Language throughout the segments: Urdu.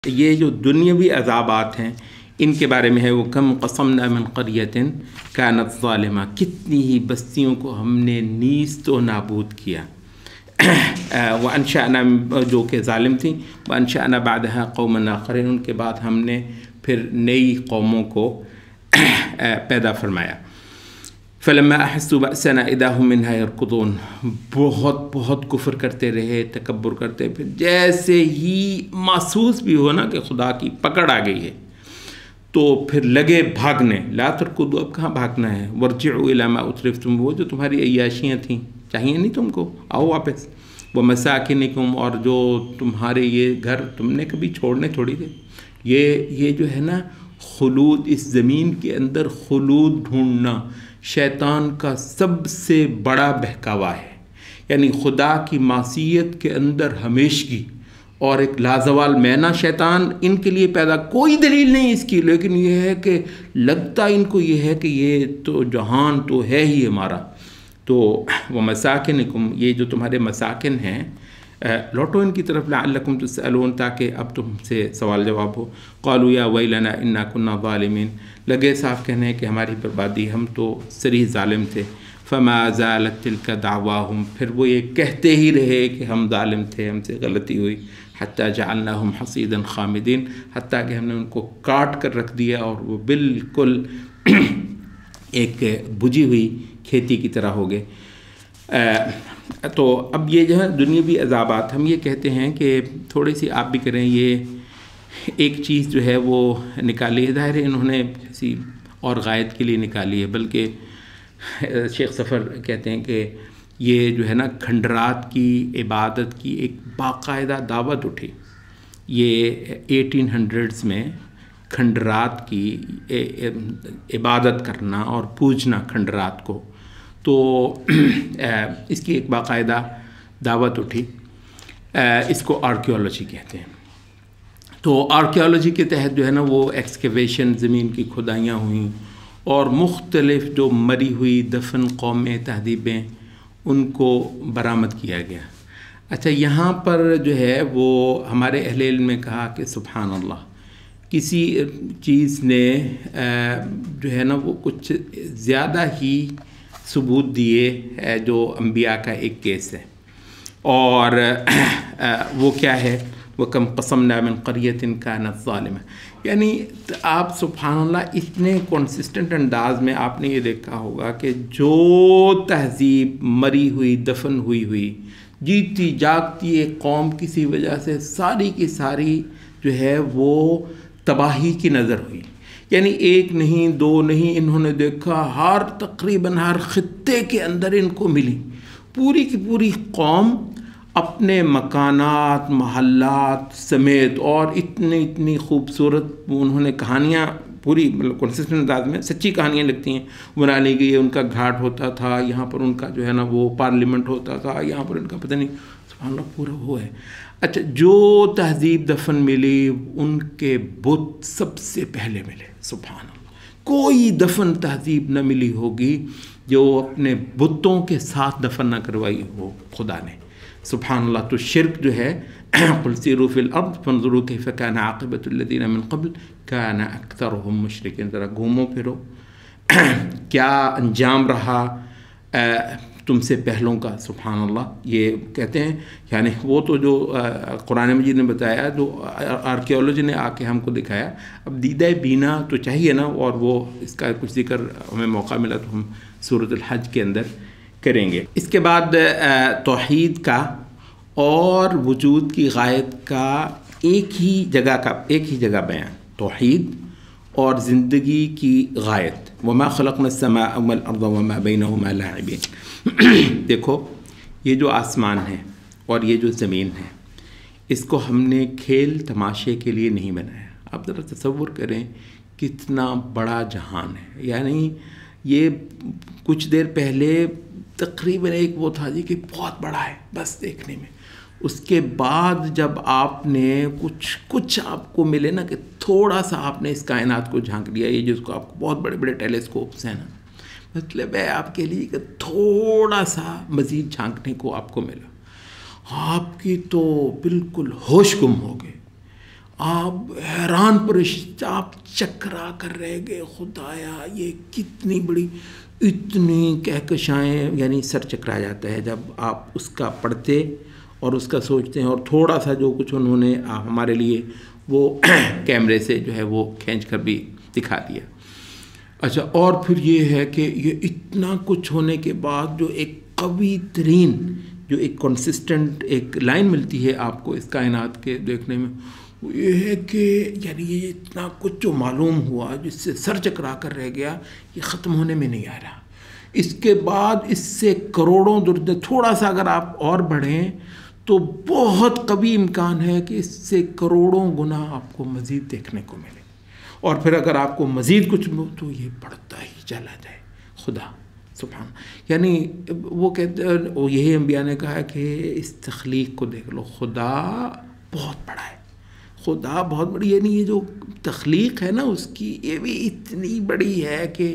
یہ جو دنیاوی عذابات ہیں ان کے بارے میں ہے، وہ کم قصمنا من قریۃ کانت ظالمہ، کتنی ہی بستیوں کو ہم نے نیست و نابود کیا، وانشأنا، جو کہ ظالم تھیں، وانشأنا بعدها قوما آخرین، ان کے بعد ہم نے پھر نئی قوموں کو پیدا فرمایا۔ فلما احسوا بأسنا اذا هم منها يركضون، بہت کفر کرتے رہے، تکبر کرتے، پھر جیسے ہی محسوس بھی ہو نا کہ خدا کی پکڑ آ گئی ہے تو پھر لگے بھاگنے۔ لا ترکضوا، اب کہاں بھاگنا ہے، وارجعوا الی ما اترفتم، وہ جو تمہاری عیاشیاں تھیں چاہیے نہیں تم کو، آؤ واپس، ومساکنکم، اور جو تمہارے یہ گھر تم نے کبھی چھوڑنے تھوڑی تھے، یہ جو ہے نا خلود، اس زمین کے اندر خلود ڈھونڈنا شیطان کا سب سے بڑا بہکاوا ہے، یعنی خدا کی معصیت کے اندر ہمیشگی اور ایک لازوال مینا شیطان ان کے لیے پیدا، کوئی دلیل نہیں اس کی، لیکن یہ ہے کہ لگتا ان کو یہ ہے کہ یہ تو جہان تو ہے ہی ہمارا۔ تو وہ مساکنکم، یہ جو تمہارے مساکن ہیں، لوٹو ان کی طرف، لعلکم تسألون، تاکہ اب تم سے سوال جواب ہو۔ قالوا یا ویلنا انا کنا ظالمین، لگے صاف کہنے کہ ہماری بربادی، ہم تو صریح ظالم تھے۔ فما زالت تلک دعواہم، پھر وہ یہ کہتے ہی رہے کہ ہم ظالم تھے، ہم سے غلطی ہوئی، حتی جعلناہم حصیدا خامدین، حتیٰ کہ ہم نے ان کو کاٹ کر رکھ دیا اور وہ بالکل ایک بجھی ہوئی کھیتی کی طرح ہو گئے۔ تو اب یہ جو ہے دنیاوی عذابات، ہم یہ کہتے ہیں کہ تھوڑی سی آپ بھی کریں، یہ ایک چیز جو ہے وہ نکالی ہے، ظاہر ہے انہوں نے کسی اور غائد کے لیے نکالی ہے، بلکہ شیخ ظفر کہتے ہیں کہ یہ جو ہے نا کھنڈرات کی عبادت کی ایک باقاعدہ دعوت اٹھی، یہ 1800s میں کھنڈرات کی عبادت کرنا اور پوجنا کھنڈرات کو، تو اس کی ایک باقاعدہ دعوت اٹھی، اس کو آرکیولوجی کہتے ہیں۔ تو آرکیولوجی کے تحت جو ہے نا وہ ایکسکیویشن، زمین کی کھدائیاں ہوئیں اور مختلف جو مری ہوئی دفن قومیں، تہذیبیں، ان کو برآمد کیا گیا۔ اچھا، یہاں پر جو ہے وہ ہمارے اہل علم نے کہا کہ سبحان اللہ، کسی چیز نے جو ہے نا وہ کچھ زیادہ ہی ثبوت دیے جو انبیاء کا ایک کیس ہے، اور وہ کیا ہے، وَكَمْ قَصَمْنَا مِنْ قَرْيَةٍ كَانَتْ ظَالِمَةً، یعنی آپ سبحان اللہ اتنے کنسسٹنٹ انداز میں آپ نے یہ دیکھا ہوگا کہ جو تہذیب مری ہوئی، دفن ہوئی جیتی جاگتی ایک قوم کسی وجہ سے ساری کی ساری جو ہے وہ تباہی کی نظر ہوئی، یعنی ایک نہیں، دو نہیں، انہوں نے دیکھا تقریباً ہر خطے کے اندر ان کو ملی، پوری کی پوری قوم اپنے مکانات، محلات سمیت، اور اتنی خوبصورت انہوں نے کہانیاں پوری مطلب کنسسٹنٹ انداز میں سچی کہانیاں لگتی ہیں بنا لی گئی ہے۔ ان کا گھاٹ ہوتا تھا، یہاں پر ان کا جو ہے نا وہ پارلیمنٹ ہوتا تھا، یہاں پر ان کا پتہ نہیں، سبحان اللہ پورا وہ ہے۔ اچھا، جو تہذیب دفن ملی ان کے بت سب سے پہلے ملے، سبحان اللہ، کوئی دفن تہذیب نہ ملی ہوگی جو اپنے بتوں کے ساتھ دفن نہ کروائی ہو خدا نے، سبحان اللہ۔ تو شرک جو ہے، قل سیروا فی الارض فانظروا کیف کان عاقبۃ الذین من قبل کان اکثرهم مشرکین، ذرا گھومو پھرو کیا انجام رہا تم سے پہلوں کا، سبحان اللہ۔ یہ کہتے ہیں یعنی وہ تو جو قرآن مجید نے بتایا، جو آرکیولوجی نے آ کے ہم کو دکھایا، اب دیدہ بینا تو چاہیے نا، اور وہ اس کا کچھ ذکر ہمیں موقع ملا تو ہم سورۃ الحج کے اندر کریں گے۔ اس کے بعد توحید کا اور وجود کی غایت کا ایک ہی جگہ بیان، توحید اور زندگی کی غایت، وما خلقنا السماء والارض وما بینہما لاعبین۔ دیکھو، یہ جو آسمان ہے اور یہ جو زمین ہے، اس کو ہم نے کھیل تماشے کے لیے نہیں بنایا۔ آپ ذرا تصور کریں کتنا بڑا جہان ہے، یعنی یہ کچھ دیر پہلے تقریباً ایک وہ تھا جی کہ بہت بڑا ہے بس دیکھنے میں، اس کے بعد جب آپ نے کچھ آپ کو ملے نا کہ تھوڑا سا آپ نے اس کائنات کو جھانک لیا، یہ جس کو آپ کو بہت بڑے بڑے ٹیلیسکوپس ہیں نا، مطلب ہے آپ کے لیے کہ تھوڑا سا مزید جھانکنے کو آپ کو ملا، آپ کی تو بالکل ہوش گم ہو گئے، آپ حیران پریشان، آپ چکرا کر رہ گئے، خدایا یہ کتنی بڑی، اتنی کہکشائیں، یعنی سر چکرا جاتا ہے جب آپ اس کا پڑھتے اور اس کا سوچتے ہیں، اور تھوڑا سا جو کچھ انہوں نے ہمارے لیے وہ کیمرے سے جو ہے وہ کھینچ کر بھی دکھا دیا۔ اچھا، اور پھر یہ ہے کہ یہ اتنا کچھ ہونے کے بعد جو ایک قوی ترین، جو ایک کنسسٹنٹ ایک لائن ملتی ہے آپ کو اس کائنات کے دیکھنے میں، وہ یہ ہے کہ یعنی یہ اتنا کچھ جو معلوم ہوا جس سے سر چکرا کر رہ گیا، یہ ختم ہونے میں نہیں آ رہا۔ اس کے بعد اس سے کروڑوں درجے، تھوڑا سا اگر آپ اور بڑھیں تو بہت قوی امکان ہے کہ اس سے کروڑوں گنا آپ کو مزید دیکھنے کو ملے، اور پھر اگر آپ کو مزید کچھ تو یہ بڑھتا ہی چلا جائے۔ خدا سبحان، یعنی وہ کہتے ہیں، یہی انبیاء نے کہا کہ اس تخلیق کو دیکھ لو، خدا بہت بڑا ہے، خدا بہت بڑی، یعنی یہ جو تخلیق ہے نا اس کی، یہ بھی اتنی بڑی ہے کہ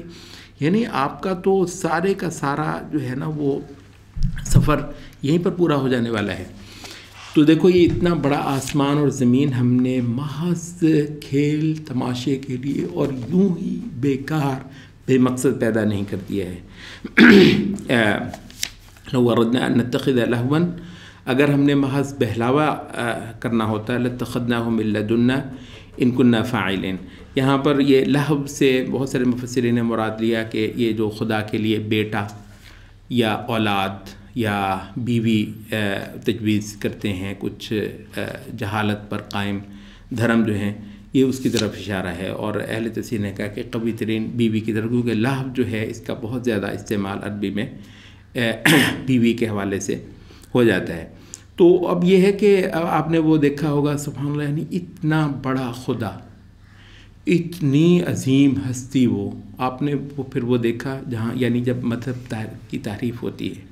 یعنی آپ کا تو سارے کا سارا جو ہے نا وہ سفر یہیں پر پورا ہو جانے والا ہے۔ تو دیکھو یہ اتنا بڑا آسمان اور زمین ہم نے محض کھیل تماشے کے لیے اور یوں ہی بیکار بے مقصد پیدا نہیں کر دیا ہے۔ لو اردنا ان نتخذ لہوا، اگر ہم نے محض بہلاوا کرنا ہوتا ہے، لاتخذناہ من لدنا ان كنا فاعلین۔ یہاں پر یہ لہو سے بہت سارے مفسرین نے مراد لیا کہ یہ جو خدا کے لیے بیٹا یا اولاد یا بیوی تجویز کرتے ہیں کچھ جہالت پر قائم دھرم جو ہیں، یہ اس کی طرف اشارہ ہے، اور اہل تفسیر نے کہا کہ قوی ترین بیوی کی طرف، کیونکہ لہو جو ہے اس کا بہت زیادہ استعمال عربی میں بیوی کے حوالے سے ہو جاتا ہے۔ تو اب یہ ہے کہ آپ نے وہ دیکھا ہوگا، سبحان اللہ، یعنی اتنا بڑا خدا، اتنی عظیم ہستی، وہ آپ نے پھر وہ دیکھا جہاں یعنی جب مذہب کی تعریف ہوتی ہے،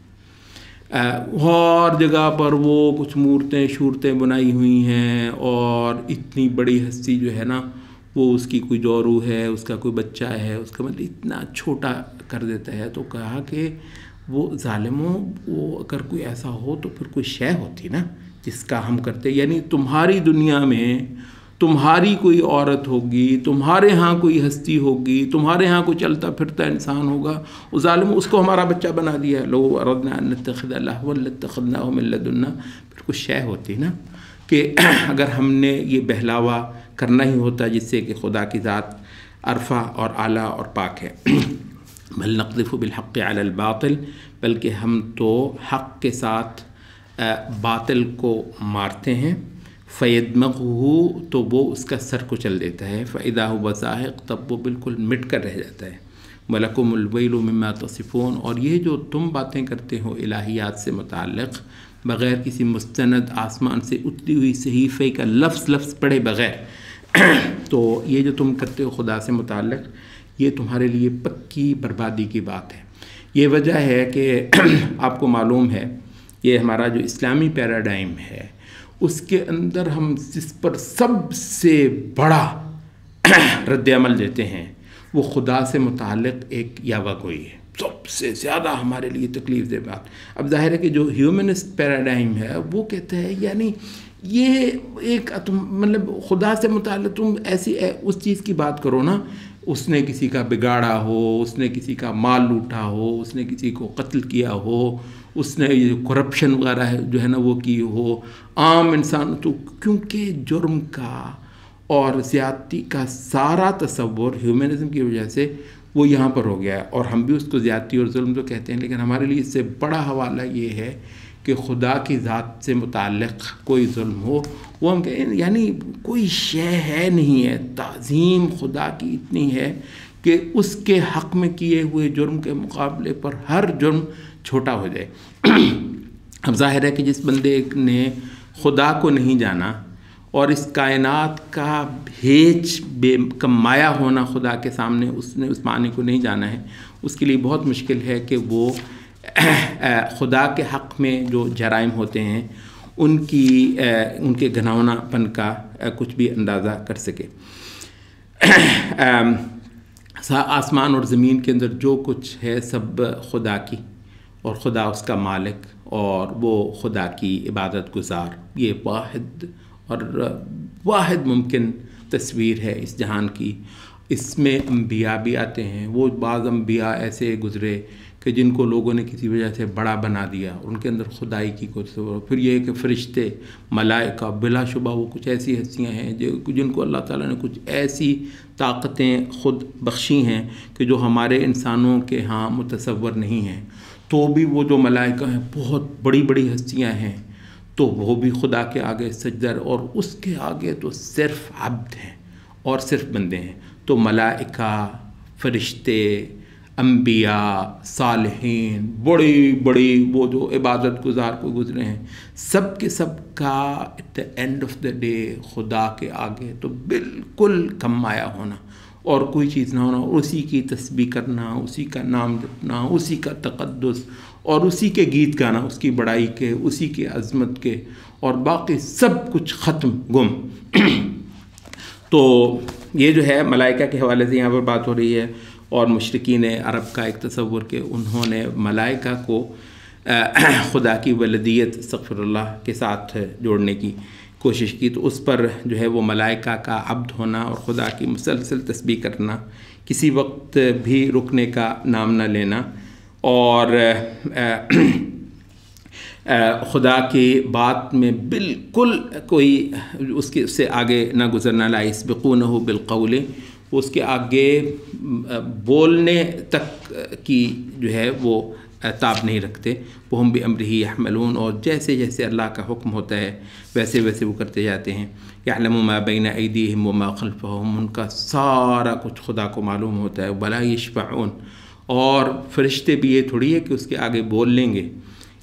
ہر جگہ پر وہ کچھ مورتیں شورتیں بنائی ہوئی ہیں، اور اتنی بڑی ہستی جو ہے نا وہ اس کی کوئی جورو ہے، اس کا کوئی بچہ ہے، اس کا مطلب اتنا چھوٹا کر دیتا ہے۔ تو کہا کہ وہ ظالموں، وہ اگر کوئی ایسا ہو تو پھر کوئی شے ہوتی نا جس کا ہم کرتے، یعنی تمہاری دنیا میں تمہاری کوئی عورت ہوگی، تمہارے ہاں کوئی ہستی ہوگی، تمہارے ہاں کوئی چلتا پھرتا انسان ہوگا، وہ ظالم اس کو ہمارا بچہ بنا دیا۔ لو اردنا ان نتخذ لہوا لاتخذناہ من لدنا، پھر کچھ شے ہوتی نا کہ اگر ہم نے یہ بہلاوا کرنا ہی ہوتا جس سے کہ خدا کی ذات عرفہ اور اعلیٰ اور پاک ہے۔ بل نقذف بالحق علی الباطل، بلکہ ہم تو حق کے ساتھ باطل کو مارتے ہیں، فَيَدْمَغُهُ، تو وہ اس کا سر کچل دیتا ہے، فَإِذَا هُوَ زَاهِقٌ، تب وہ بالکل مٹ کر رہ جاتا ہے۔ وَلَكُمُ الْوَيْلُ مِمَّا تَصِفُونَ، اور یہ جو تم باتیں کرتے ہو الہیات سے متعلق بغیر کسی مستند آسمان سے اتری ہوئی صحیفے کا لفظ پڑھے بغیر، تو یہ جو تم کرتے ہو خدا سے متعلق، یہ تمہارے لیے پکی بربادی کی بات ہے۔ یہ وجہ ہے کہ آپ کو معلوم ہے یہ ہمارا جو اسلامی پیراڈائم ہے اس کے اندر ہم جس پر سب سے بڑا رد عمل دیتے ہیں وہ خدا سے متعلق ایک یاوہ گوئی ہے، سب سے زیادہ ہمارے لیے تکلیف دہ بات۔ اب ظاہر ہے کہ جو ہیومنسٹ پیراڈائم ہے وہ کہتا ہے یعنی یہ ایک مطلب خدا سے متعلق تم ایسی اس چیز کی بات کرو نا، اس نے کسی کا بگاڑا ہو، اس نے کسی کا مال لوٹا ہو، اس نے کسی کو قتل کیا ہو، اس نے کرپشن وغیرہ جو ہے نا وہ کی ہو، عام انسان تو، کیونکہ جرم کا اور زیادتی کا سارا تصور ہیومنزم کی وجہ سے وہ یہاں پر ہو گیا ہے، اور ہم بھی اس کو زیادتی اور ظلم تو کہتے ہیں، لیکن ہمارے لیے اس سے بڑا حوالہ یہ ہے کہ خدا کی ذات سے متعلق کوئی ظلم ہو، وہ ہم کہیں یعنی کوئی شے ہے نہیں ہے، تعظیم خدا کی اتنی ہے کہ اس کے حق میں کیے ہوئے جرم کے مقابلے پر ہر جرم چھوٹا ہو جائے۔ اب ظاہر ہے کہ جس بندے نے خدا کو نہیں جانا اور اس کائنات کا بھیج بے کمایا ہونا خدا کے سامنے اس نے اس معنی کو نہیں جانا ہے، اس کے لیے بہت مشکل ہے کہ وہ خدا کے حق میں جو جرائم ہوتے ہیں ان کے گھناؤنا پن کا کچھ بھی اندازہ کر سکے۔ آسمان اور زمین کے اندر جو کچھ ہے سب خدا کی، اور خدا اس کا مالک، اور وہ خدا کی عبادت گزار، یہ واحد اور واحد ممکن تصویر ہے اس جہان کی. اس میں انبیاء بھی آتے ہیں. وہ بعض انبیاء ایسے گزرے کہ جن کو لوگوں نے کسی وجہ سے بڑا بنا دیا، ان کے اندر خدائی کی کوئی تصور. پھر یہ کہ فرشتے، ملائکہ، بلا شبہ وہ کچھ ایسی ہستیاں ہیں جن کو اللہ تعالیٰ نے کچھ ایسی طاقتیں خود بخشی ہیں کہ جو ہمارے انسانوں کے ہاں متصور نہیں ہیں. تو بھی وہ جو ملائکہ ہیں بہت بڑی بڑی ہستیاں ہیں، تو وہ بھی خدا کے آگے سجدہ، اور اس کے آگے تو صرف عبد ہیں اور صرف بندے ہیں. تو ملائکہ، فرشتے، انبیاء، صالحین، بڑی بڑی وہ جو عبادت گزار کو گزرے ہیں، سب کے سب کا at the end of the day خدا کے آگے تو بالکل کم مایا ہونا اور کوئی چیز نہ ہونا، اور اسی کی تسبیح کرنا، اسی کا نام جپنا، اسی کا تقدس اور اسی کے گیت گانا، اس کی بڑائی کے، اسی کی عظمت کے، اور باقی سب کچھ ختم گم. تو یہ جو ہے ملائکہ کے حوالے سے یہاں پر بات ہو رہی ہے. اور مشرکین عرب کا ایک تصور کہ انہوں نے ملائکہ کو خدا کی ولدیت استغفر اللہ کے ساتھ جوڑنے کی کوشش کی. تو اس پر جو ہے وہ ملائکہ کا عبد ہونا اور خدا کی مسلسل تسبیح کرنا، کسی وقت بھی رکنے کا نام نہ لینا، اور خدا کی بات میں بالکل کوئی اس سے آگے نہ گزرنا. لا یسبقونہ بالقول، اس کے آگے بولنے تک کی جو ہے وہ تاب نہیں رکھتے. وہم بامرہ یحملون، اور جیسے جیسے اللہ کا حکم ہوتا ہے ویسے ویسے وہ کرتے جاتے ہیں. یعلم ما بین ایدیہم وما خلفہم، ان کا سارا کچھ خدا کو معلوم ہوتا ہے. ولا یشفعون، اور فرشتے بھی یہ تھوڑی ہے کہ اس کے آگے بول لیں گے.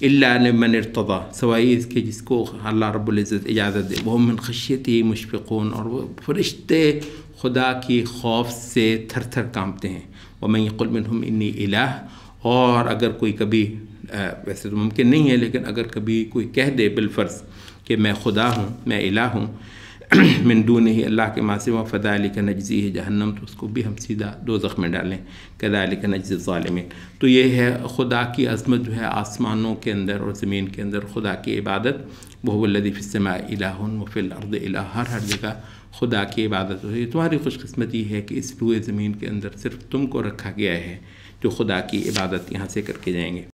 الا لمن ارتضی، سوائے اس کے جس کو اللہ رب العزت اجازت دے. وہم من خشیتہ مشفقون، اور وہ فرشتے خدا کی خوف سے تھر تھر کانپتے ہیں. ومن یقل منہم انی الہ، اور اگر کوئی کبھی ویسے تو ممکن نہیں ہے لیکن اگر کبھی کوئی کہہ دے بالفرض کہ میں خدا ہوں، میں الہ ہوں، من دونہ، اللہ کے ماں سوا، فذلک نجزیہ جہنم، تو اس کو بھی ہم سیدھا دوزخ میں ڈالیں. کذالک نجزی الظالمین. تو یہ ہے خدا کی عظمت جو ہے آسمانوں کے اندر اور زمین کے اندر خدا کی عبادت. وہو الذی فی السماء الہ وفی الارض الہ، ہر جگہ خدا کی عبادت ہو رہی ہے. تمہاری خوش قسمتی ہے کہ اس روئے زمین کے اندر صرف تم کو رکھا گیا ہے جو خدا کی عبادت یہاں سے کر کے جائیں گے.